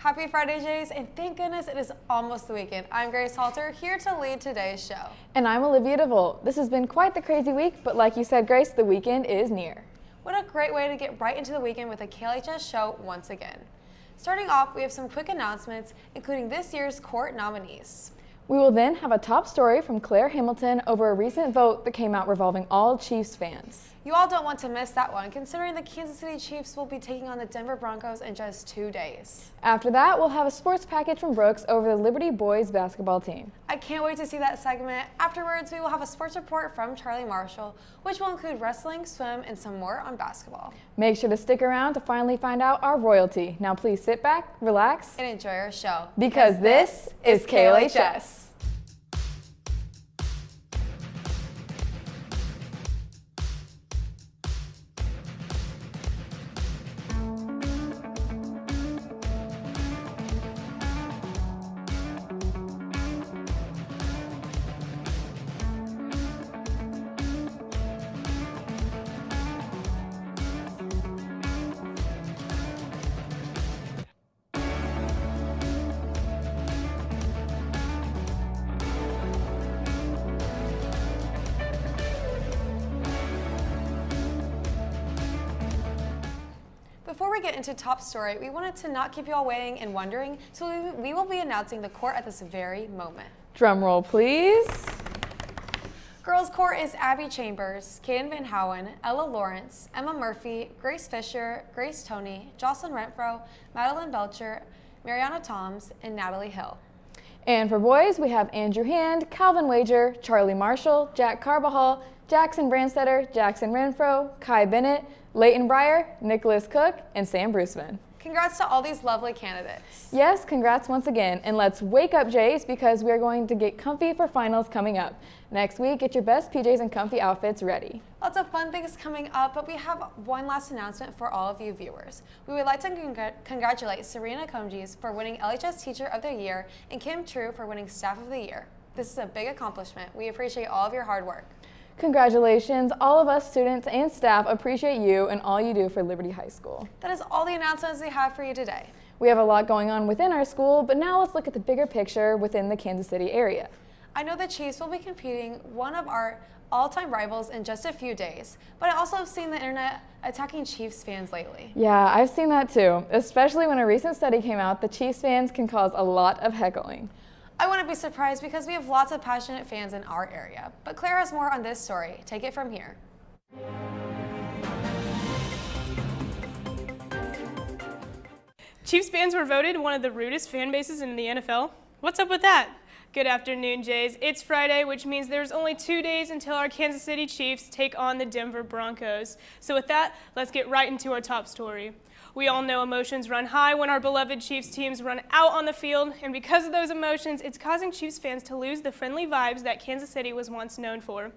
Happy Friday, Jays, and thank goodness it is almost the weekend. I'm Grace Halter, here to lead today's show. And I'm Olivia DeVolt. This has been quite the crazy week, but like you said, Grace, the weekend is near. What a great way to get right into the weekend with a KLHS show once again. Starting off, we have some quick announcements, including this year's court nominees. We will then have a top story from Claire Hamilton over a recent vote that came out revolving all Chiefs fans. You all don't want to miss that one, considering the Kansas City Chiefs will be taking on the Denver Broncos in just 2 days. After that, we'll have a sports package from Brooks over the Liberty boys basketball team. I can't wait to see that segment. Afterwards, we will have a sports report from Charlie Marshall, which will include wrestling, swim, and some more on basketball. Make sure to stick around to finally find out our royalty. Now please sit back, relax, and enjoy our show. Because this is KLHS. Before we get into top story, we wanted to not keep you all waiting and wondering, so we will be announcing the court at this very moment. Drum roll, please. Girls Court is Abby Chambers, Kaden Van Howen, Ella Lawrence, Emma Murphy, Grace Fisher, Grace Toney, Jocelyn Renfro, Madeline Belcher, Mariana Toms, and Natalie Hill. And for boys, we have Andrew Hand, Calvin Wager, Charlie Marshall, Jack Carbajal, Jackson Brandstetter, Jackson Renfro, Kai Bennett, Leighton Breyer, Nicholas Cook, and Sam Bruceman. Congrats to all these lovely candidates. Yes, congrats once again. And let's wake up, Jays, because we are going to get comfy for finals coming up. Next week, get your best PJs and comfy outfits ready. Lots of fun things coming up, but we have one last announcement for all of you viewers. We would like to congratulate Serena Comges for winning LHS Teacher of the Year and Kim True for winning Staff of the Year. This is a big accomplishment. We appreciate all of your hard work. Congratulations. All of us students and staff appreciate you and all you do for Liberty High School. That is all the announcements we have for you today. We have a lot going on within our school, but now let's look at the bigger picture within the Kansas City area. I know the Chiefs will be competing one of our all-time rivals in just a few days, but I also have seen the internet attacking Chiefs fans lately. Yeah, I've seen that too, especially when a recent study came out that Chiefs fans can cause a lot of heckling. I wouldn't be surprised because we have lots of passionate fans in our area. But Claire has more on this story. Take it from here. Chiefs fans were voted one of the rudest fan bases in the NFL. What's up with that? Good afternoon, Jays. It's Friday, which means there's only 2 days until our Kansas City Chiefs take on the Denver Broncos. So with that, let's get right into our top story. We all know emotions run high when our beloved Chiefs teams run out on the field, and because of those emotions, it's causing Chiefs fans to lose the friendly vibes that Kansas City was once known for.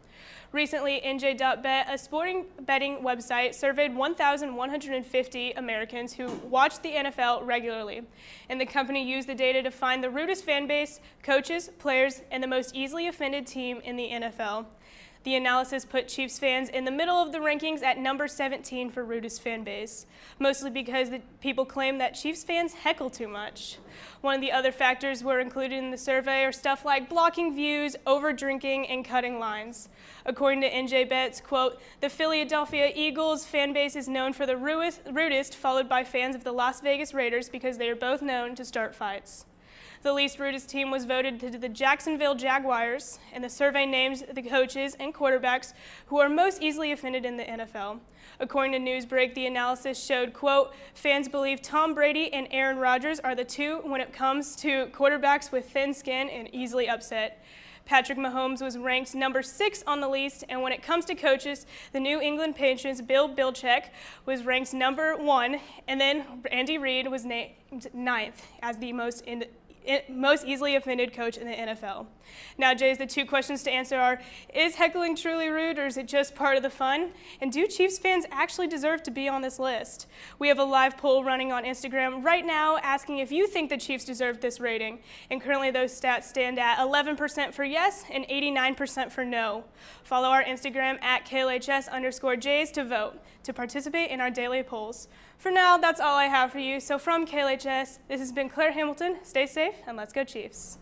Recently, NJ.bet, a sporting betting website, surveyed 1,150 Americans who watch the NFL regularly, and the company used the data to find the rudest fan base, coaches, players, and the most easily offended team in the NFL. The analysis put Chiefs fans in the middle of the rankings at number 17 for rudest fan base, mostly because the people claim that Chiefs fans heckle too much. One of the other factors were included in the survey are stuff like blocking views, over-drinking, and cutting lines. According to NJ.bet's, quote, the Philadelphia Eagles fan base is known for the rudest, followed by fans of the Las Vegas Raiders because they are both known to start fights. The least rudest team was voted to the Jacksonville Jaguars, and the survey names the coaches and quarterbacks who are most easily offended in the NFL. According to Newsbreak, the analysis showed, quote, fans believe Tom Brady and Aaron Rodgers are the two when it comes to quarterbacks with thin skin and easily upset. Patrick Mahomes was ranked number 6 on the list, and when it comes to coaches, the New England Patriots' Bill Belichick was ranked number 1, and then Andy Reid was named 9th as the most most easily offended coach in the NFL. Now, Jays, the two questions to answer are, is heckling truly rude, or is it just part of the fun? And do Chiefs fans actually deserve to be on this list? We have a live poll running on Instagram right now asking if you think the Chiefs deserve this rating. And currently those stats stand at 11% for yes and 89% for no. Follow our Instagram at KLHS_Jays to vote to participate in our daily polls. For now, that's all I have for you. So from KLHS, this has been Claire Hamilton. Stay safe and let's go Chiefs.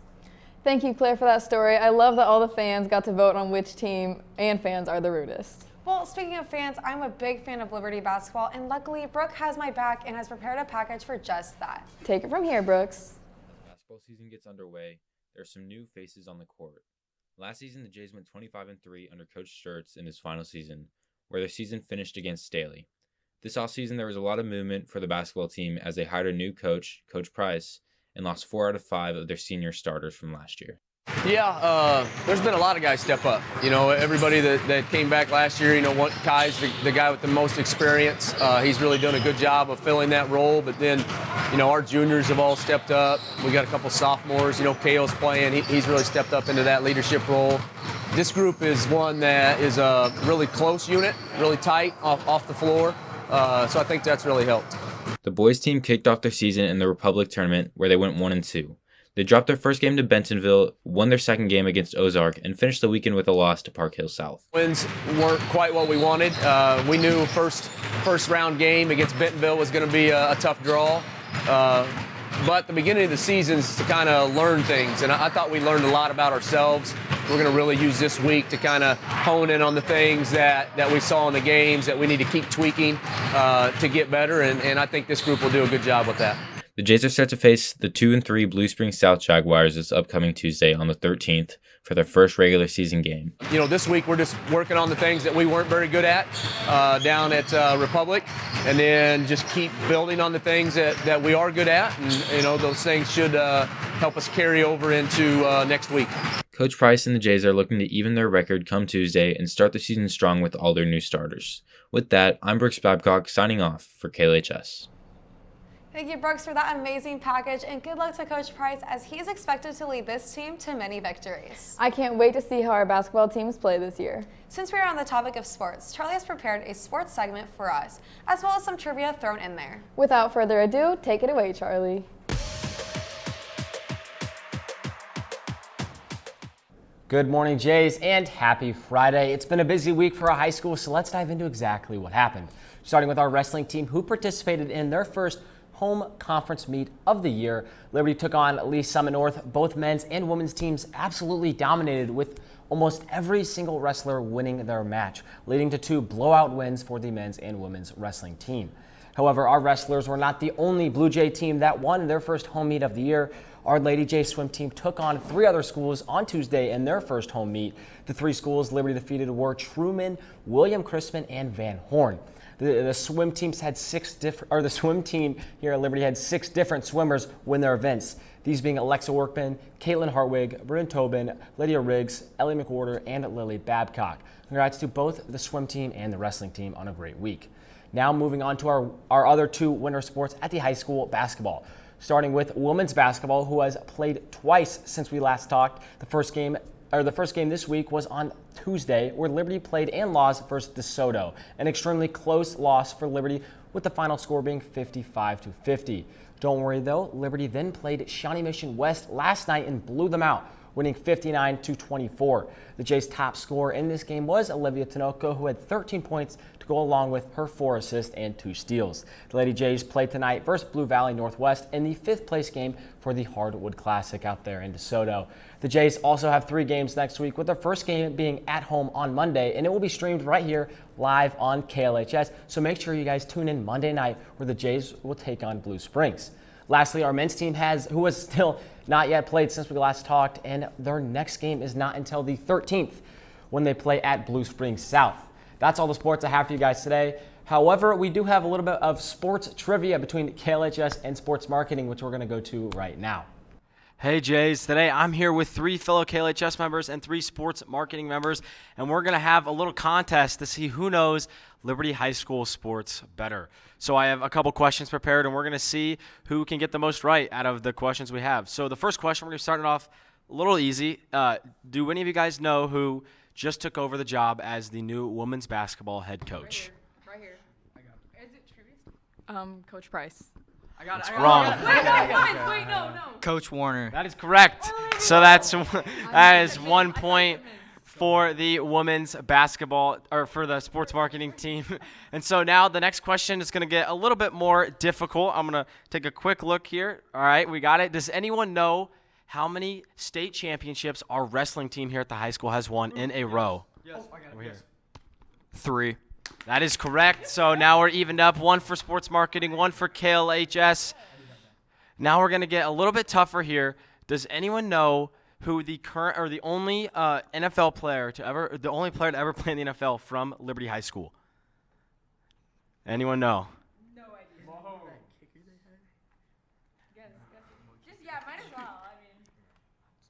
Thank you, Claire, for that story. I love that all the fans got to vote on which team and fans are the rudest. Well, speaking of fans, I'm a big fan of Liberty basketball, and luckily Brooke has my back and has prepared a package for just that. Take it from here, Brooks. As basketball season gets underway, there are some new faces on the court. Last season, the Jays went 25-3 under Coach Sturts in his final season, where their season finished against Staley. This offseason, there was a lot of movement for the basketball team as they hired a new coach, Coach Price, and lost 4 out of 5 of their senior starters from last year. Yeah, there's been a lot of guys step up. You know, everybody that came back last year, you know, Kai's the guy with the most experience. He's really done a good job of filling that role. But then, you know, our juniors have all stepped up. We got a couple sophomores. You know, Kale's playing. He's really stepped up into that leadership role. This group is one that is a really close unit, really tight off the floor. So I think that's really helped. The boys team kicked off their season in the Republic tournament where they went 1-2. They dropped their first game to Bentonville, won their second game against Ozark, and finished the weekend with a loss to Park Hill South. Wins weren't quite what we wanted. We knew first round game against Bentonville was going to be a tough draw. But the beginning of the season is to kind of learn things, and I thought we learned a lot about ourselves. We're going to really use this week to kind of hone in on the things that we saw in the games that we need to keep tweaking to get better, and I think this group will do a good job with that. The Jays are set to face the 2-3 Blue Springs South Jaguars this upcoming Tuesday on the 13th for their first regular season game. You know, this week we're just working on the things that we weren't very good at down at Republic, and then just keep building on the things that we are good at, and you know, those things should help us carry over into next week. Coach Price and the Jays are looking to even their record come Tuesday and start the season strong with all their new starters. With that, I'm Brooks Babcock signing off for KLHS. Thank you, Brooks, for that amazing package, and good luck to Coach Price as he is expected to lead this team to many victories. I can't wait to see how our basketball teams play this year. Since we are on the topic of sports, Charlie has prepared a sports segment for us, as well as some trivia thrown in there. Without further ado, take it away, Charlie. Good morning, Jays, and happy Friday. It's been a busy week for our high school, so let's dive into exactly what happened. Starting with our wrestling team, who participated in their first home conference meet of the year. Liberty took on Lee Summit North. Both men's and women's teams absolutely dominated, with almost every single wrestler winning their match, leading to 2 blowout wins for the men's and women's wrestling team. However, our wrestlers were not the only Blue Jay team that won their first home meet of the year. Our Lady J swim team took on 3 other schools on Tuesday in their first home meet. The 3 schools Liberty defeated were Truman, William Crispin, and Van Horn. The swim teams had the swim team here at Liberty had 6 different swimmers win their events. These being Alexa Workman, Caitlin Hartwig, Bryn Tobin, Lydia Riggs, Ellie McWhorter, and Lily Babcock. Congrats to both the swim team and the wrestling team on a great week. Now moving on to our other 2 winter sports at the high school: basketball. Starting with women's basketball, who has played twice since we last talked. The first game this week was on Tuesday, where Liberty played and lost versus DeSoto. An extremely close loss for Liberty, with the final score being 55-50. Don't worry though, Liberty then played Shawnee Mission West last night and blew them out, winning 59-24. The Jays' top scorer in this game was Olivia Tinoco, who had 13 points to go along with her 4 assists and 2 steals. The Lady Jays play tonight versus Blue Valley Northwest in the 5th place game for the Hardwood Classic out there in DeSoto. The Jays also have 3 games next week, with their first game being at home on Monday, and it will be streamed right here live on KLHS. So make sure you guys tune in Monday night, where the Jays will take on Blue Springs. Lastly, our men's team who has still not yet played since we last talked, and their next game is not until the 13th, when they play at Blue Springs South. That's all the sports I have for you guys today. However, we do have a little bit of sports trivia between KLHS and sports marketing, which we're going to go to right now. Hey Jays, today I'm here with 3 fellow KLHS members and 3 sports marketing members, and we're going to have a little contest to see who knows Liberty High School sports better. So I have a couple questions prepared, and we're going to see who can get the most right out of the questions we have. So the first question, we're going to start it off a little easy. Do any of you guys know who just took over the job as the new women's basketball head coach? Right here. Is it Trivia? Coach Price. It's wrong. Wait, no. Coach Warner. That is correct. So that is 1 point for the women's basketball, or for the sports marketing team. And so now the next question is going to get a little bit more difficult. I'm going to take a quick look here. All right, we got it. Does anyone know how many state championships our wrestling team here at the high school has won in a row? Yes, I got Over here. 3. That is correct. So now we're evened up. 1 for sports marketing, 1 for KLHS. Now we're going to get a little bit tougher here. Does anyone know who the current or the only NFL player to ever play in the NFL from Liberty High School? Anyone know? No idea. Might as well.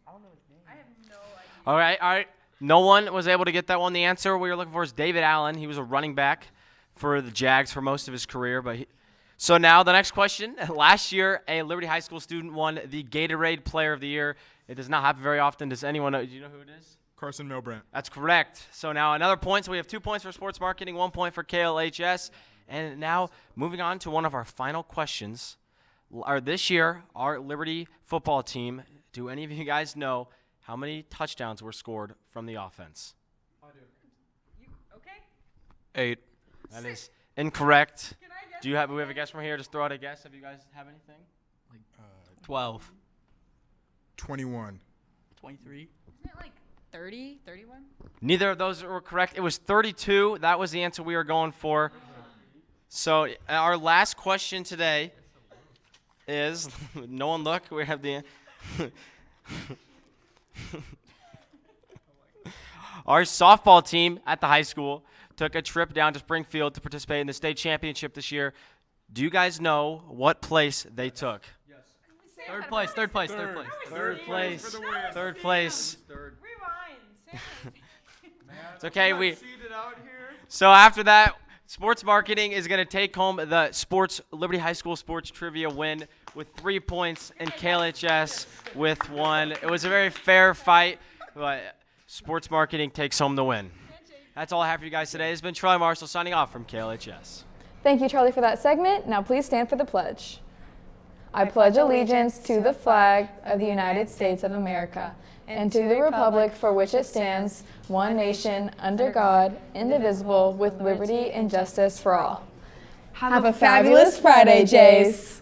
I don't know his name. I have no idea. All right. No one was able to get that one. The answer we were looking for is David Allen. He was a running back for the Jags for most of his career. So now the next question. Last year, a Liberty High School student won the Gatorade Player of the Year. It does not happen very often. Does anyone know? Do you know who it is? Carson Milbrandt. That's correct. So now another point. So we have 2 points for sports marketing, 1 point for KLHS. And now moving on to one of our final questions. This year, our Liberty football team, do any of you guys know how many touchdowns were scored from the offense? You okay? 8. That is incorrect. Can I guess? Do we have a guess from here? Just throw out a guess. Have you guys have anything? 12. 21. 23. Isn't it like 30, 31? Neither of those were correct. It was 32. That was the answer we were going for. So our last question today is, no one look, we have the our softball team at the high school took a trip down to Springfield to participate in the state championship this year. Do you guys know what place they took? Third place. Third place. Third place. Rewind. It's okay. So after that, sports marketing is going to take home the Liberty High School sports trivia win with 3 points, and KLHS with 1. It was a very fair fight, but sports marketing takes home the win. That's all I have for you guys today. It's been Charlie Marshall signing off from KLHS. Thank you, Charlie, for that segment. Now please stand for the pledge. I pledge allegiance to the flag of the United States of America and to the republic for which it stands, one nation, under God, indivisible, with liberty and justice for all. Have a fabulous Friday, Jays.